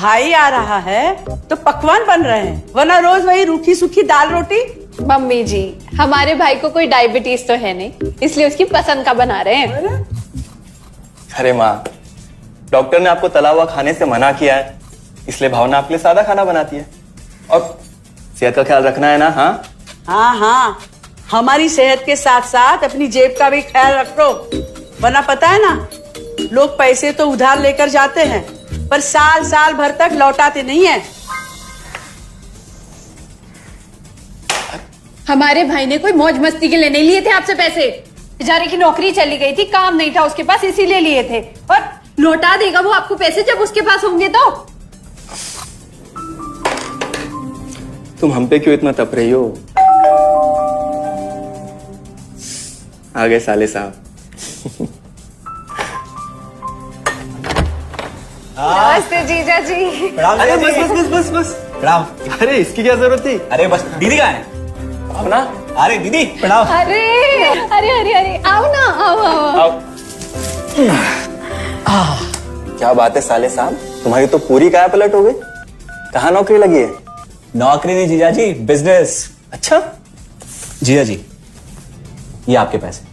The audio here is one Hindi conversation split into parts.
भाई आ रहा है तो पकवान बन रहे हैं, वरना रोज वही रूखी सूखी दाल रोटी। मम्मी जी, हमारे भाई को कोई डायबिटीज तो है नहीं, इसलिए उसकी पसंद का बना रहे हैं। अरे माँ, डॉक्टर ने आपको तला हुआ खाने से मना किया है, इसलिए भावना आपके लिए सादा खाना बनाती है। और सेहत का ख्याल रखना है ना? हाँ हाँ हाँ, हमारी सेहत के साथ साथ अपनी जेब का भी ख्याल रखो, वरना पता है ना, लोग पैसे तो उधार लेकर जाते हैं पर साल साल भर तक लौटाते नहीं है। हमारे भाई ने कोई मौज मस्ती के लिए नहीं लिए थे आपसे पैसे। बेचारे की नौकरी चली गई थी, काम नहीं था उसके पास, इसीलिए लिए थे। और लौटा देगा वो आपको पैसे जब उसके पास होंगे तो। तुम हम पे क्यों इतना तप रही हो? आ गए साले साहब। नमस्ते जीजा जी। अरे बस बस बस बस बस प्रणाम। अरे इसकी क्या जरूरत थी? अरे बस दीदी कहाँ है? आओ ना। अरे दीदी प्रणाम। अरे अरे अरे अरे आओ ना, आओ आओ। क्या बात है साले साहब, तुम्हारी तो पूरी काया पलट हो गई। कहाँ नौकरी लगी है? नौकरी नहीं जीजा जी, बिजनेस। अच्छा जीजा जी, ये आपके पैसे,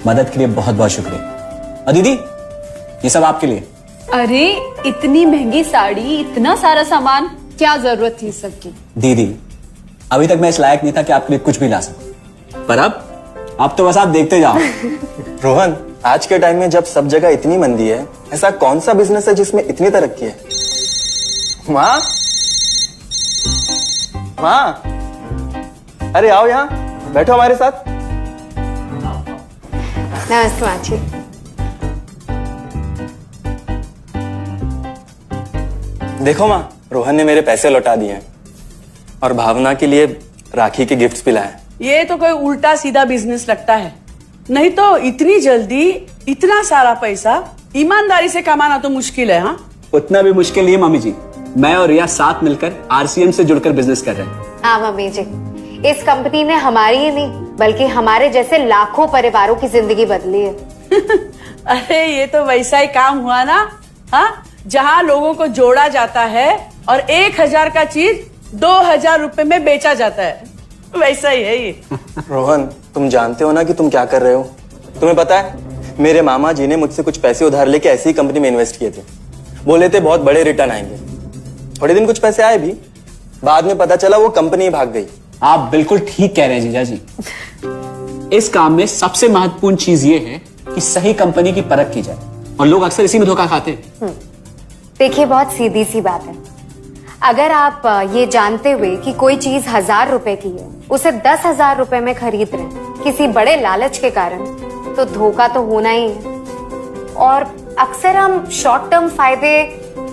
मदद के लिए बहुत बहुत शुक्रिया। और दीदी, ये सब आपके लिए। अरे इतनी महंगी साड़ी, इतना सारा सामान, क्या जरूरत थी सबकी? दीदी, अभी तक मैं इस लायक नहीं था कि आपके लिए कुछ भी ला सकूं, पर अब तो बस आप देखते जाओ। रोहन, आज के टाइम में जब सब जगह इतनी मंदी है, ऐसा कौन सा बिजनेस है जिसमें इतनी तरक्की है? माँ, माँ, अरे आओ यहाँ बैठो हमारे साथ। नमस्ते माँ जी। देखो माँ, रोहन ने मेरे पैसे लौटा दिए हैं और भावना के लिए राखी के गिफ्ट्स भी लाए। ये तो कोई उल्टा सीधा बिजनेस लगता है, नहीं तो इतनी जल्दी इतना सारा पैसा ईमानदारी से कमाना तो मुश्किल है। हाँ, उतना भी मुश्किल नहीं है मम्मी जी, मैं और रिया साथ मिलकर आरसीएम से जुड़कर बिजनेस कर रहे हैं। हाँ मम्मी जी, इस कंपनी ने हमारी ही नहीं बल्कि हमारे जैसे लाखों परिवारों की जिंदगी बदली है। अरे ये तो वैसा ही काम हुआ ना, हाँ, जहाँ लोगों को जोड़ा जाता है और 1000 का चीज 2000 रुपए में बेचा जाता है, वैसा ही है ये। रोहन, तुम जानते हो ना कि तुम क्या कर रहे हो? तुम्हें पता है, मेरे मामा जी ने मुझसे कुछ पैसे उधार लेके ऐसी कंपनी में इन्वेस्ट किए थे। बोले थे बहुत बड़े रिटर्न आएंगे। थोड़े दिन कुछ पैसे आए भी, बाद में पता चला वो कंपनी भाग गई। आप बिल्कुल ठीक कह रहे हैं जीजा जी। इस काम में सबसे महत्वपूर्ण चीज ये है कि सही कंपनी की परख की जाए, और लोग अक्सर इसी में धोखा खाते हैं। देखिए, बहुत सीधी सी बात है। अगर आप ये जानते हुए कि कोई चीज 1000 रुपए की है, उसे 10,000 रुपए में खरीद रहे हैं किसी बड़े लालच के कारण, तो धोखा तो होना ही है। और अक्सर हम शॉर्ट टर्म फायदे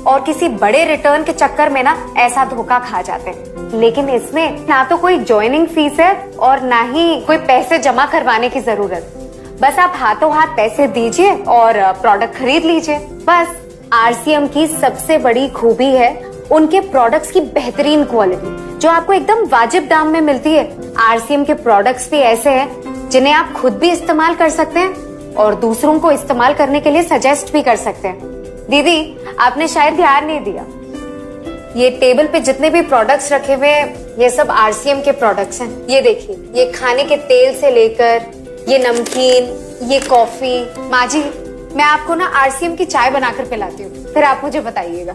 और किसी बड़े रिटर्न के चक्कर में ना ऐसा धोखा खा जाते हैं। लेकिन इसमें ना तो कोई ज्वाइनिंग फीस है और ना ही कोई पैसे जमा करवाने की जरूरत। बस आप हाथों हाथ पैसे दीजिए और प्रोडक्ट खरीद लीजिए। बस आरसीएम की सबसे बड़ी खूबी है उनके प्रोडक्ट्स की बेहतरीन क्वालिटी, जो आपको एकदम वाजिब दाम में मिलती है। आरसीएम के प्रोडक्ट्स भी ऐसे हैं जिन्हें आप खुद भी इस्तेमाल कर सकते हैं और दूसरों को इस्तेमाल करने के लिए सजेस्ट भी कर सकते हैं। दीदी, आपने शायद ध्यान नहीं दिया, ये टेबल पे जितने भी प्रोडक्ट्स रखे हुए हैं, ये सब आरसीएम के प्रोडक्ट्स हैं। ये देखिए, ये खाने के तेल से लेकर ये नमकीन, ये कॉफी। माँ जी, मैं आपको ना आरसीएम की चाय बनाकर पिलाती हूँ, फिर आप मुझे बताइएगा।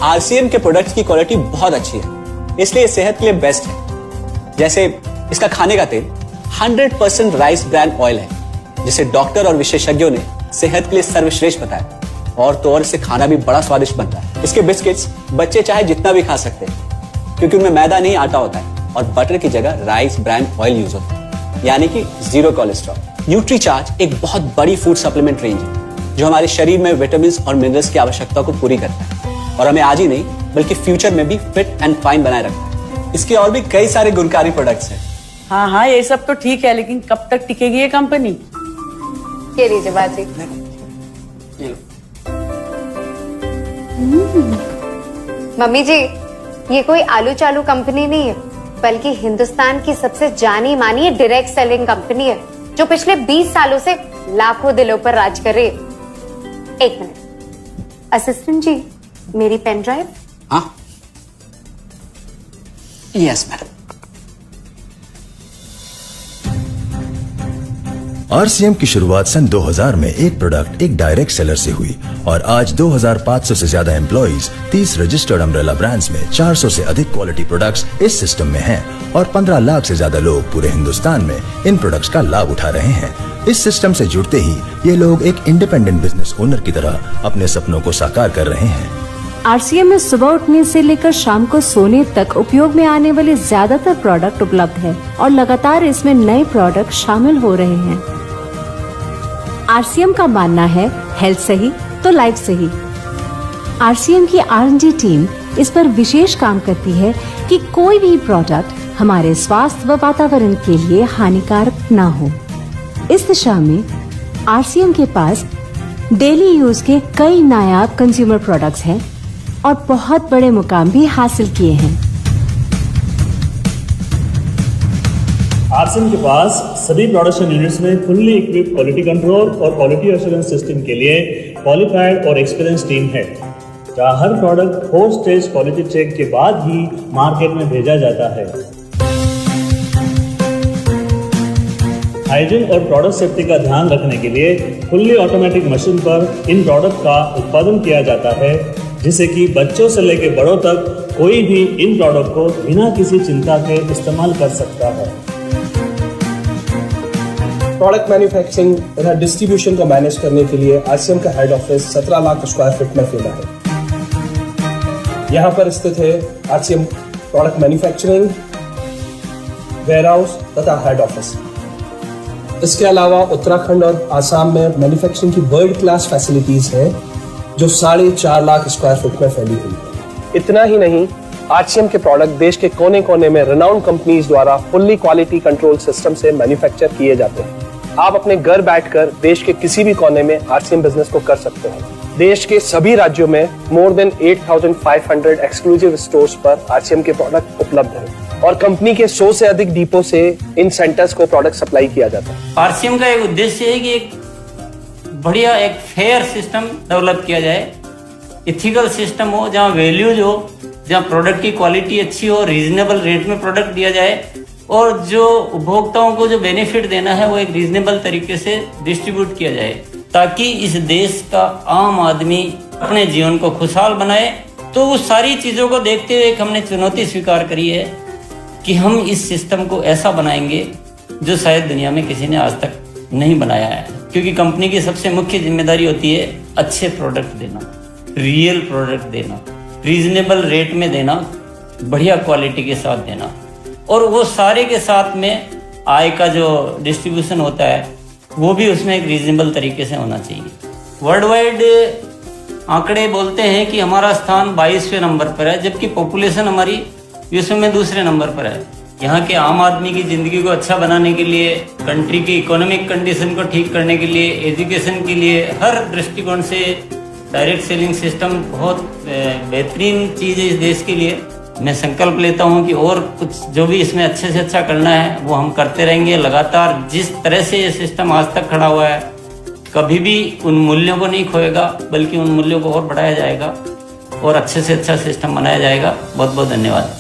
आरसीएम के प्रोडक्ट्स की क्वालिटी बहुत अच्छी है, इसलिए सेहत के लिए बेस्ट है। जैसे इसका खाने का तेल 100% राइस ब्रांड ऑयल है, जिसे डॉक्टर और विशेषज्ञों ने सेहत के लिए सर्वश्रेष्ठ बताया। और तो और इससे खाना भी बड़ा स्वादिष्ट बनता है। इसके बिस्किट्स बच्चे चाहे जितना भी खा सकते हैं, क्योंकि उनमें मैदा नहीं आटा होता है और बटर की जगह राइस ब्रांड ऑयल यूज होता है, यानी कि 0 कोलेस्ट्रॉल। न्यूट्रीचार्ज एक बहुत बड़ी फूड सप्लीमेंट रेंज है, जो हमारे शरीर में विटामिन और मिनरल्स की आवश्यकता को पूरी करता है और हमें आज ही नहीं बल्कि फ्यूचर में भी फिट एंड फाइन बनाए रखता है। इसके और भी कई सारे गुणकारी प्रोडक्ट्स हैं। हाँ हाँ, ये सब तो ठीक है, लेकिन कब तक टिकेगी ये कंपनी? ये लीजिए बाजी। मम्मी जी, ये कोई आलू चालू कंपनी नहीं है, बल्कि हिंदुस्तान की सबसे जानी मानी डायरेक्ट सेलिंग कंपनी है, जो पिछले 20 सालों से लाखों दिलों पर राज कर रही है। एक मिनट, असिस्टेंट जी, मेरी पेन ड्राइव। हाँ, यस मैडम। आरसीएम की शुरुआत सन 2000 में एक प्रोडक्ट एक डायरेक्ट सेलर से हुई और आज 2500 से ज्यादा एम्प्लॉइज, 30 रजिस्टर्ड अम्ब्रेला ब्रांड्स में 400 से अधिक क्वालिटी प्रोडक्ट्स इस सिस्टम में हैं और 15 लाख से ज्यादा लोग पूरे हिंदुस्तान में इन प्रोडक्ट्स का लाभ उठा रहे हैं। इस सिस्टम से जुड़ते ही ये लोग एक इंडिपेंडेंट बिजनेस ओनर की तरह अपने सपनों को साकार कर रहे हैं। आरसीएम में सुबह उठने से लेकर शाम को सोने तक उपयोग में आने वाले ज्यादातर प्रोडक्ट उपलब्ध है और लगातार इसमें नए प्रोडक्ट शामिल हो रहे हैं। आरसीएम का मानना है हेल्थ सही तो लाइफ सही। आरसीएम की R&D टीम इस पर विशेष काम करती है कि कोई भी प्रोडक्ट हमारे स्वास्थ्य व वातावरण के लिए हानिकारक न हो। इस दिशा में आरसीएम के पास डेली यूज के कई नायाब कंज्यूमर प्रोडक्ट्स हैं और बहुत बड़े मुकाम भी हासिल किए हैं। आरसीएम के पास सभी प्रोडक्शन यूनिट्स में फुल्ली इक्विप्ड क्वालिटी कंट्रोल और क्वालिटी एश्योरेंस सिस्टम के लिए क्वालिफाइड और एक्सपीरियंस टीम है, जहां हर प्रोडक्ट 4 स्टेज क्वालिटी चेक के बाद ही मार्केट में भेजा जाता है। हाइजीन और प्रोडक्ट सेफ्टी का ध्यान रखने के लिए फुल्ली ऑटोमेटिक मशीन पर इन प्रोडक्ट का उत्पादन किया जाता है, जिससे कि बच्चों से लेकर बड़ों तक कोई भी इन प्रोडक्ट को बिना किसी चिंता के इस्तेमाल कर सकता है। प्रोडक्ट मैन्युफैक्चरिंग तथा डिस्ट्रीब्यूशन को मैनेज करने के लिए आरसीएम का head office 17 lakh square feet में फैला है। यहाँ पर स्थित है आरसीएम प्रोडक्ट मैन्युफैक्चरिंग, वेयरहाउस तथा हेड ऑफिस। इसके अलावा उत्तराखंड और आसाम में मैन्युफैक्चरिंग की वर्ल्ड क्लास फैसिलिटीज हैं, जो 4.5 लाख स्क्वायर फीट में फैली हुई है। इतना ही नहीं, आरसीएम के प्रोडक्ट देश के कोने कोने में रेनाउंड कंपनीज द्वारा फुल्ली क्वालिटी कंट्रोल सिस्टम से मैन्युफैक्चर किए जाते हैं। आप अपने घर बैठकर देश के किसी भी कोने में आरसीएम बिजनेस को कर सकते हैं। देश के सभी राज्यों में मोर देन 8,500 एक्सक्लूसिव स्टोर्स पर आरसीएम के प्रोडक्ट उपलब्ध हैं और कंपनी के 100 से अधिक डिपो से इन सेंटर्स को प्रोडक्ट सप्लाई किया जाता है। आरसीएम का एक उद्देश्य है कि एक बढ़िया एक फेयर सिस्टम डेवलप किया जाए, इथिकल सिस्टम हो, जहाँ वैल्यूज हो, जहाँ प्रोडक्ट की क्वालिटी अच्छी हो, रीजनेबल रेट में प्रोडक्ट दिया जाए और जो उपभोक्ताओं को जो बेनिफिट देना है वो एक रीजनेबल तरीके से डिस्ट्रीब्यूट किया जाए, ताकि इस देश का आम आदमी अपने जीवन को खुशहाल बनाए। तो उस सारी चीज़ों को देखते हुए एक हमने चुनौती स्वीकार करी है कि हम इस सिस्टम को ऐसा बनाएंगे जो शायद दुनिया में किसी ने आज तक नहीं बनाया है, क्योंकि कंपनी की सबसे मुख्य जिम्मेदारी होती है अच्छे प्रोडक्ट देना, रियल प्रोडक्ट देना, रीजनेबल रेट में देना, बढ़िया क्वालिटी के साथ देना, और वो सारे के साथ में आय का जो डिस्ट्रीब्यूशन होता है वो भी उसमें एक रीजनेबल तरीके से होना चाहिए। वर्ल्ड वाइड आंकड़े बोलते हैं कि हमारा स्थान 22वें नंबर पर है, जबकि पॉपुलेशन हमारी विश्व में दूसरे नंबर पर है। यहाँ के आम आदमी की ज़िंदगी को अच्छा बनाने के लिए, कंट्री की इकोनॉमिक कंडीशन को ठीक करने के लिए, एजुकेशन के लिए, हर दृष्टिकोण से डायरेक्ट सेलिंग सिस्टम बहुत बेहतरीन चीज़ है इस देश के लिए। मैं संकल्प लेता हूं कि और कुछ जो भी इसमें अच्छे से अच्छा करना है वो हम करते रहेंगे लगातार। जिस तरह से ये सिस्टम आज तक खड़ा हुआ है, कभी भी उन मूल्यों को नहीं खोएगा, बल्कि उन मूल्यों को और बढ़ाया जाएगा और अच्छे से अच्छा सिस्टम बनाया जाएगा। बहुत बहुत धन्यवाद।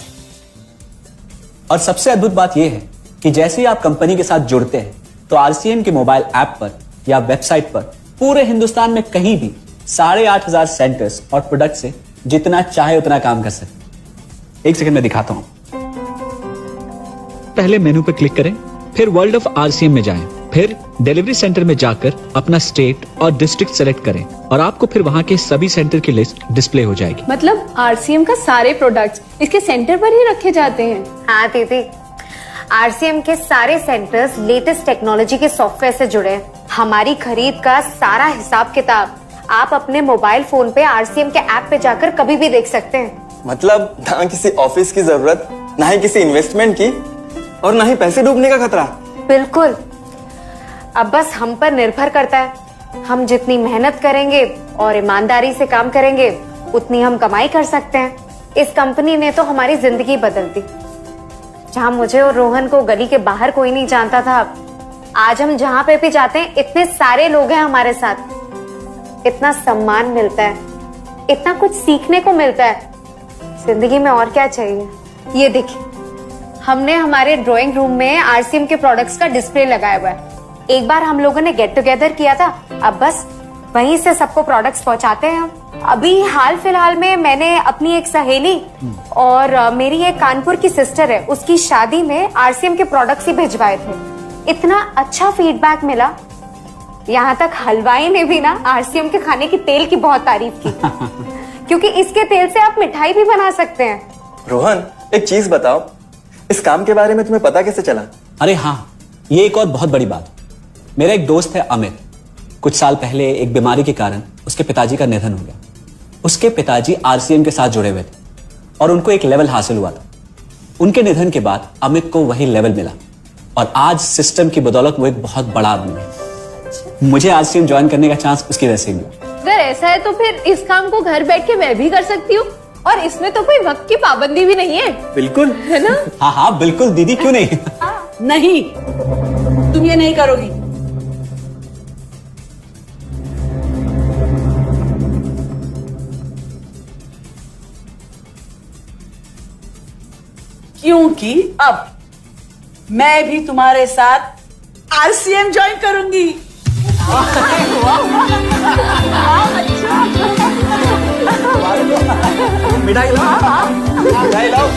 और सबसे अद्भुत बात यह है कि जैसे ही आप कंपनी के साथ जुड़ते हैं तो आरसीएम के मोबाइल ऐप पर या वेबसाइट पर पूरे हिंदुस्तान में कहीं भी 8,500 सेंटर्स और प्रोडक्ट से जितना चाहे उतना काम कर सकते। एक सेकंड में दिखाता हूं। पहले मेनू पर क्लिक करें, फिर वर्ल्ड ऑफ आरसीएम में जाएं, फिर डिलीवरी सेंटर में जाकर अपना स्टेट और डिस्ट्रिक्ट सेलेक्ट करें और आपको फिर वहां के सभी सेंटर की लिस्ट डिस्प्ले हो जाएगी। मतलब आरसीएम का सारे प्रोडक्ट्स इसके सेंटर पर ही रखे जाते हैं? हाँ दीदी, आरसीएम के सारे सेंटर्स लेटेस्ट टेक्नोलॉजी के सॉफ्टवेयर से जुड़े हैं। हमारी खरीद का सारा हिसाब किताब आप अपने मोबाइल फोन पे आरसीएम के ऐप पे जाकर कभी भी देख सकते हैं। मतलब ना किसी ऑफिस की जरूरत, ना ही किसी इन्वेस्टमेंट की, और ना ही पैसे डूबने का खतरा। बिल्कुल। अब बस हम पर निर्भर करता है। हम जितनी मेहनत करेंगे और ईमानदारी से काम करेंगे, उतनी हम कमाई कर सकते हैं। इस कंपनी ने तो हमारी जिंदगी बदल दी। जहां मुझे और रोहन को गली के बाहर कोई नहीं जानता था, आज हम जहां पे भी जाते हैं इतने सारे लोग हैं हमारे साथ, इतना सम्मान मिलता है इतना कुछ सीखने को मिलता है, जिंदगी में और क्या चाहिए। ये देखिए, हमने हमारे ड्राइंग रूम में आरसीएम के प्रोडक्ट्स का डिस्प्ले लगाया हुआ है। एक बार हम लोगों ने गेट टुगेदर किया था, अब बस वहीं से सबको प्रोडक्ट्स पहुंचाते हैं हम। अभी हाल फिलहाल में मैंने अपनी एक सहेली और मेरी एक कानपुर की सिस्टर है, उसकी शादी में आरसीएम के प्रोडक्ट्स ही भिजवाए थे। इतना अच्छा फीडबैक मिला, यहाँ तक हलवाई ने भी ना आरसीएम के खाने की तेल की बहुत तारीफ की क्योंकि इसके तेल से आप मिठाई भी बना सकते हैं। रोहन, एक चीज बताओ, इस काम के बारे में तुम्हें पता कैसे चला? अरे हाँ, ये एक और बहुत बड़ी बात। मेरा एक दोस्त है अमित, कुछ साल पहले एक बीमारी के कारण उसके पिताजी का निधन हो गया। उसके पिताजी आरसीएम के साथ जुड़े हुए थे और उनको एक लेवल हासिल हुआ था। उनके निधन के बाद अमित को वही लेवल मिला और आज सिस्टम की बदौलत वो एक बहुत बड़ा आदमी है। मुझे आरसीएम ज्वाइन करने का चांस उसकी वजह से मिला। अगर ऐसा है तो फिर इस काम को घर बैठ के मैं भी कर सकती हूँ और इसमें तो कोई वक्त की पाबंदी भी नहीं है। बिल्कुल, है ना? हाँ हाँ बिल्कुल दीदी, क्यों नहीं। नहीं, तुम ये नहीं करोगी। क्योंकि अब मैं भी तुम्हारे साथ आरसीएम ज्वाइन करूंगी। मिठाई लाओ, मिठाई लाओ।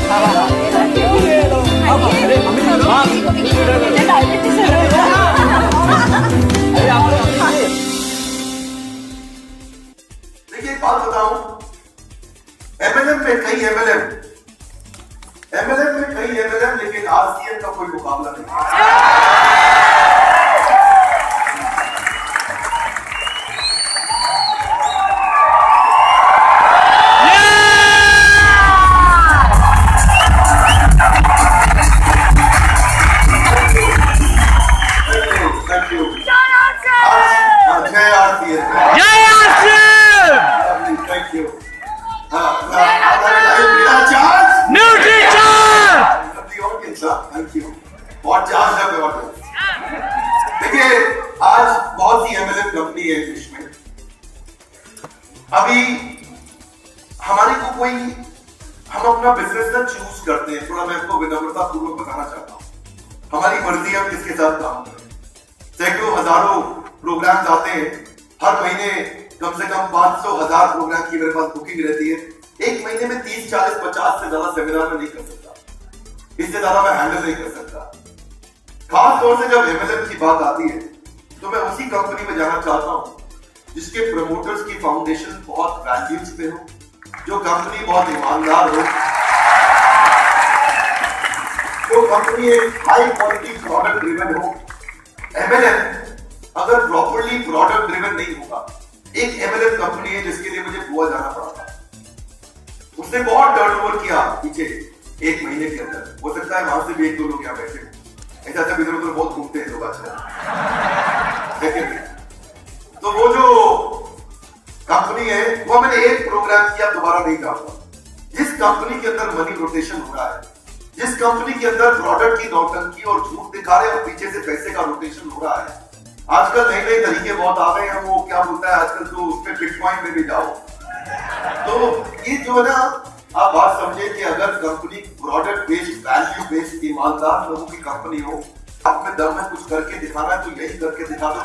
देखिए एक बात बताऊं, एमएलएम में कई एमएलएम लेकिन आरसीएम का कोई मुकाबला नहीं। देखिए आज बहुत सी एमएलएम कंपनी है देश में। अभी हमारे को कोई, हम अपना बिजनेस ना चूज करते हैं, थोड़ा मैं आपको विनम्रता पूर्वक बताना चाहता हूँ। हमारी मर्जी हम किसके साथ काम करें। सैकड़ों हजारों प्रोग्राम्स आते हैं, हर महीने कम से कम 500,000 प्रोग्राम की मेरे पास बुकिंग रहती है। एक महीने में 30, 40, 50 से ज्यादा सेमिनार में नहीं कर सकता, इससे ज्यादा मैं हैंडल नहीं कर सकता। खास तौर से जब एमएलएम की बात आती है तो मैं उसी कंपनी में जाना चाहता हूं जिसके प्रमोटर्स की फाउंडेशन बहुत वैल्यूज पे हो, जो कंपनी बहुत ईमानदार हो, जो कंपनी एक हाई क्वालिटी प्रोडक्ट ड्रिवन हो। एमएलएम अगर प्रॉपर्ली प्रोडक्ट ड्रिवन नहीं होगा, एक एमएलएम कंपनी है जिसके लिए मुझे गोवा जाना पड़ा, उसने बहुत टर्नओवर किया पीछे एक महीने के अंदर। हो सकता है वहां से भी 1-2 लोग यहाँ बैठे, ऐसा सब इधर उधर बहुत घूमते हैं लोग आजकल। तो वो जो कंपनी है वो मैंने एक प्रोग्राम किया, दोबारा नहीं जाऊंगा। जिस कंपनी के अंदर मनी रोटेशन हो रहा है, जिस कंपनी के अंदर प्रोडक्ट की नौटंकी और झूठ दिखा रहे और पीछे से पैसे का रोटेशन हो रहा है। आजकल नए नए तरीके बहुत आ गए हैं, वो क्या बोलता है आजकल तो उसमें बिटकॉइन में भी जाओ। तो ये जो है ना, आप बात समझे कि अगर company product based, value based, ईमानदार लोगों की कंपनी हो, अपने दम में कुछ करके दिखाना है तो यही करके दिखा दो।